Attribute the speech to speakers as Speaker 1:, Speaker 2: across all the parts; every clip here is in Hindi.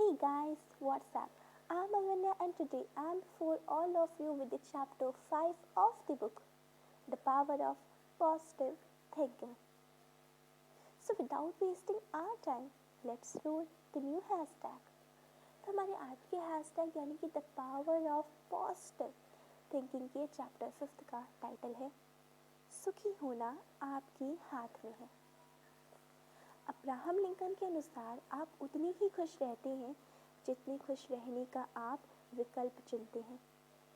Speaker 1: Hey guys, what's up? I'm Avanya and today I'm before all of you with the chapter 5 of the book, The Power of Positive Thinking. So without wasting our time, let's roll the new hashtag. तो हमारे आज के हैशटैग यानी कि the power of positive thinking के चैप्टर 5 का टाइटल है सुखी होना आपके हाथ में है। अब्राहम लिंकन के अनुसार आप उतने ही खुश रहते हैं जितने खुश रहने का आप विकल्प चुनते हैं।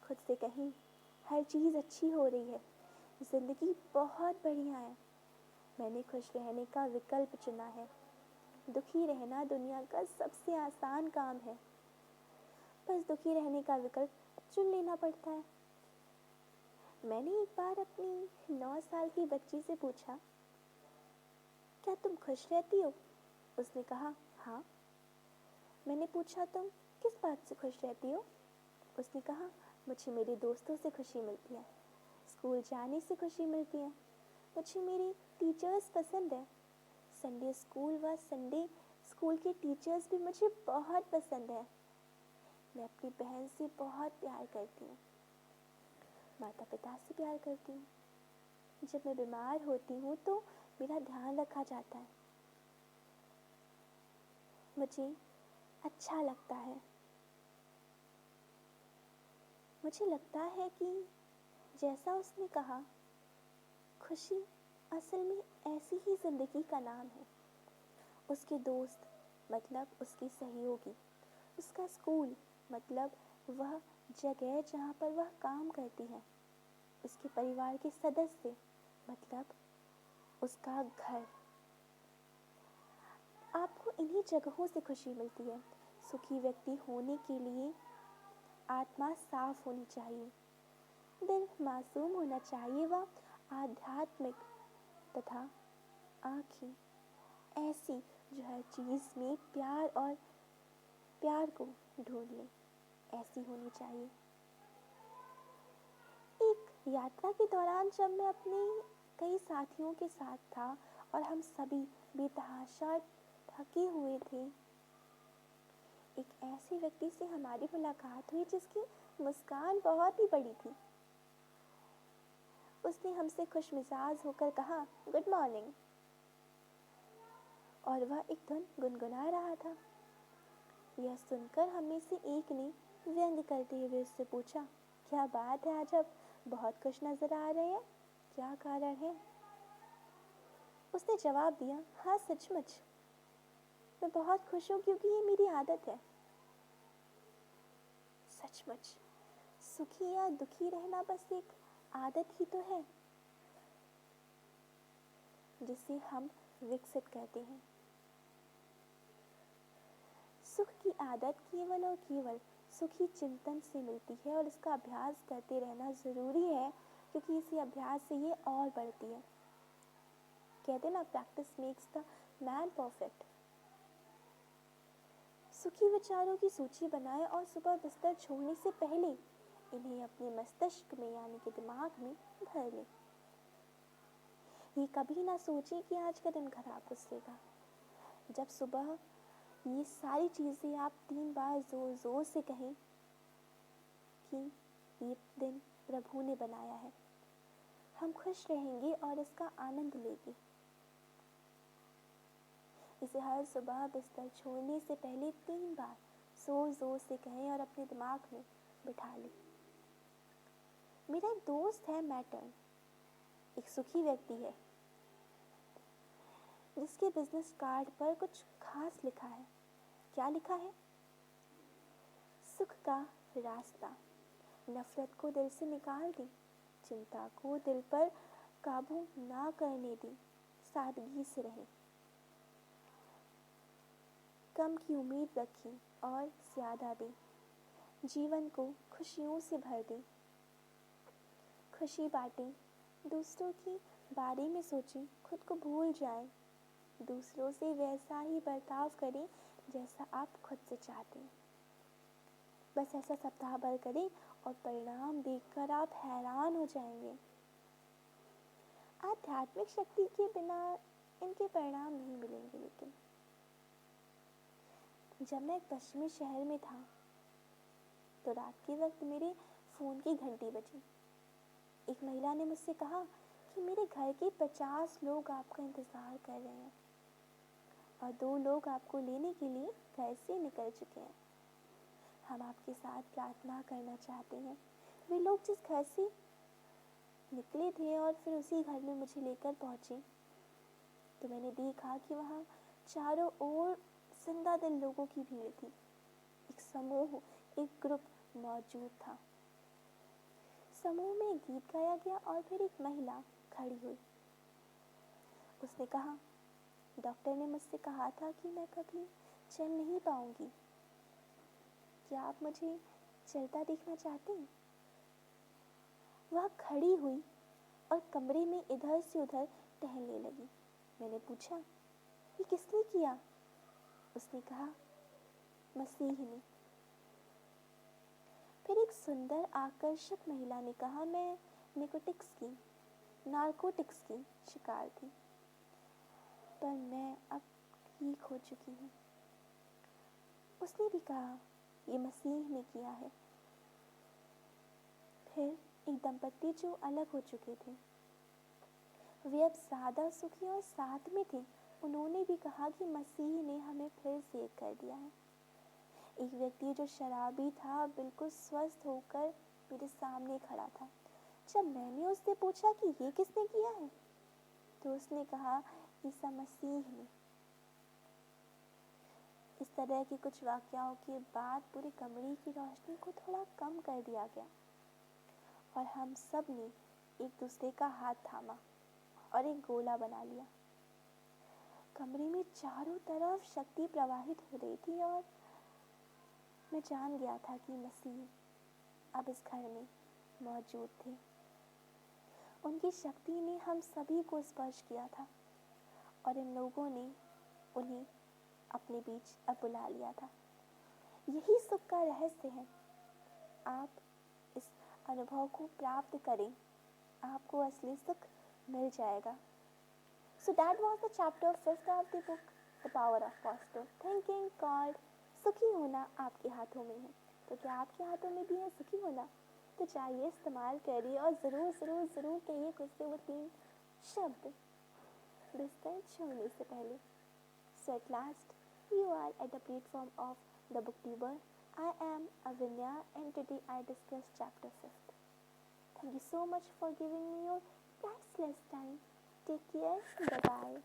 Speaker 1: खुद से कहें, हर चीज़ अच्छी हो रही है, ज़िंदगी बहुत बढ़िया है, मैंने खुश रहने का विकल्प चुना है। दुखी रहना दुनिया का सबसे आसान काम है, बस दुखी रहने का विकल्प चुन लेना पड़ता है। मैंने एक बार अपनी 9 साल की बच्ची से पूछा, क्या तुम खुश रहती हो? उसने कहा, हाँ। मैंने पूछा, तुम किस बात से खुश रहती हो? उसने कहा, मुझे मेरे दोस्तों से खुशी मिलती है, स्कूल जाने से खुशी मिलती है, मुझे मेरी टीचर्स पसंद है, संडे स्कूल व संडे स्कूल के टीचर्स भी मुझे बहुत पसंद है, मैं अपनी बहन से बहुत प्यार करती हूँ, माता पिता से प्यार करती हूँ, जब मैं बीमार होती हूँ तो मेरा ध्यान रखा जाता है, मुझे अच्छा लगता है। मुझे लगता है कि जैसा उसने कहा, खुशी असल में ऐसी ही ज़िंदगी का नाम है। उसके दोस्त मतलब उसकी सहयोगी, उसका स्कूल मतलब वह जगह जहाँ पर वह काम करती है, उसके परिवार के सदस्य मतलब उसका घर। आपको इन्हीं जगहों से खुशी मिलती है। सुखी व्यक्ति होने के लिए आत्मा साफ होनी चाहिए, दिल मासूम होना चाहिए व आध्यात्मिक तथा आँखें ऐसी जो हर चीज़ में प्यार को ढूंढ ले, ऐसी होनी चाहिए। एक यात्रा के दौरान जब मैं अपने कई साथियों के साथ था और हम सभी बेतहाशा थके हुए थे, एक ऐसे व्यक्ति से हमारी मुलाकात हुई जिसकी मुस्कान बहुत ही बड़ी थी। उसने हमसे खुशमिजाज होकर कहा, गुड मॉर्निंग, और वह एक धुन गुनगुना रहा था। यह सुनकर हम में से एक ने व्यंग करते हुए उससे पूछा, क्या बात है, आज आप बहुत खुश नजर आ रहे हैं, क्या कारण है? उसने जवाब दिया, हाँ सचमुच, मैं बहुत खुश हूँ क्योंकि ये मेरी आदत है। सचमुच सुखी या दुखी रहना बस एक आदत ही तो है जिसे हम विकसित करते हैं। सुख की आदत केवल और केवल सुखी चिंतन से मिलती है और इसका अभ्यास करते रहना जरूरी है, क्योंकि इसी अभ्यास से ये और बढ़ती है। कहते ना, practice makes the man perfect. सुखी विचारों की सूची बनाएं और सुबह बिस्तर छोड़ने से पहले इन्हें अपने मस्तिष्क में यानी कि दिमाग में भर लें। ये कभी ना सोचें कि आज का दिन खराब गुजरेगा। जब सुबह ये सारी चीज़ें आप 3 बार जोर जोर से कहें कि ये दिन प्रभु ने बनाया है, हम खुश रहेंगे और इसका आनंद लेंगे। इसे हर सुबह बिस्तर छोड़ने से पहले 3 बार जोर जोर से कहें और अपने दिमाग में बिठा लें। मेरा एक दोस्त है मैटन, एक सुखी व्यक्ति है जिसके बिजनेस कार्ड पर कुछ खास लिखा है। क्या लिखा है? सुख का रास्ता, नफरत को दिल से निकाल दी, चिंता को दिल पर काबू ना करने दी, सादगी से रहें, कम की उम्मीद रखी और ज़्यादा दी, जीवन को खुशियों से भर दी, खुशी बांटें, दूसरों के बारे में सोचें, खुद को भूल जाएं, दूसरों से वैसा ही बर्ताव करें जैसा आप खुद से चाहते हैं। बस ऐसा सप्ताह भर करें और परिणाम देखकर आप हैरान हो जाएंगे। आध्यात्मिक शक्ति के बिना इनके परिणाम नहीं मिलेंगे। लेकिन जब मैं एक पश्चिमी शहर में था तो रात के वक्त मेरे फ़ोन की घंटी बजी। एक महिला ने मुझसे कहा कि मेरे घर के 50 लोग आपका इंतज़ार कर रहे हैं और 2 लोग आपको लेने के लिए घर से निकल चुके हैं। हम आपके साथ प्रार्थना करना चाहते हैं। वे लोग जिस घर से निकले थे और फिर उसी घर में मुझे लेकर पहुँचे तो मैंने देखा कि वहाँ चारों ओर जिंदा दिल लोगों की भीड़ थी। एक समूह, एक ग्रुप मौजूद था। समूह में गीत गाया गया और फिर एक महिला खड़ी हुई। उसने कहा, डॉक्टर ने मुझसे कहा था कि मैं कभी चल नहीं पाऊंगी। क्या आप मुझे चलता देखना चाहते हैं? वह खड़ी हुई और कमरे में इधर से उधर टहलने लगी। मैंने पूछा, ये किसने किया? उसने कहा, मसीह ने। फिर एक सुंदर आकर्षक महिला ने कहा, मैं नारकोटिक्स की शिकार थी, पर मैं अब ठीक हो चुकी हूँ। उसने भी कहा, ये मसीह ने किया है। फिर एक दंपत्ति जो अलग हो चुके थे, वे अब ज़्यादा सुखी और साथ में थे। उन्होंने भी कहा कि मसीह ने हमें फिर से एक कर दिया है। एक व्यक्ति जो शराबी था बिल्कुल स्वस्थ होकर मेरे सामने खड़ा था। जब मैंने उससे पूछा कि ये किसने किया है तो उसने कहा, ईसा मसीह ने। इस तरह के कुछ वाक़याओं के बाद पूरे कमरे की रोशनी को थोड़ा कम कर दिया गया और हम सब ने एक दूसरे का हाथ थामा और एक गोला बना लिया। कमरे में चारों तरफ शक्ति प्रवाहित हो रही थी और मैं जान गया था कि मसीह अब इस घर में मौजूद थे। उनकी शक्ति ने हम सभी को स्पर्श किया था और इन लोगों ने उन्हें अपने बीच अब बुला लिया था। यही सुख का रहस्य है। आप इस अनुभव को प्राप्त करें, आपको असली सुख मिल जाएगा। So that was the chapter 5th of the book, The Power of Positive Thinking, called सुखी होना आपके हाथों में है। तो क्या आपके हाथों में भी है सुखी होना? तो चाहिए इस्तेमाल करिए और ज़रूर ज़रूर ज़रूर कहिए खुद से वो 3 शब्द बिस्तर छोड़ने से पहले। So at last, you are at the platform of the booktuber. I am Avinya and today I discuss chapter 5th. Thank you so much for giving me your priceless time. Take care. Bye-bye.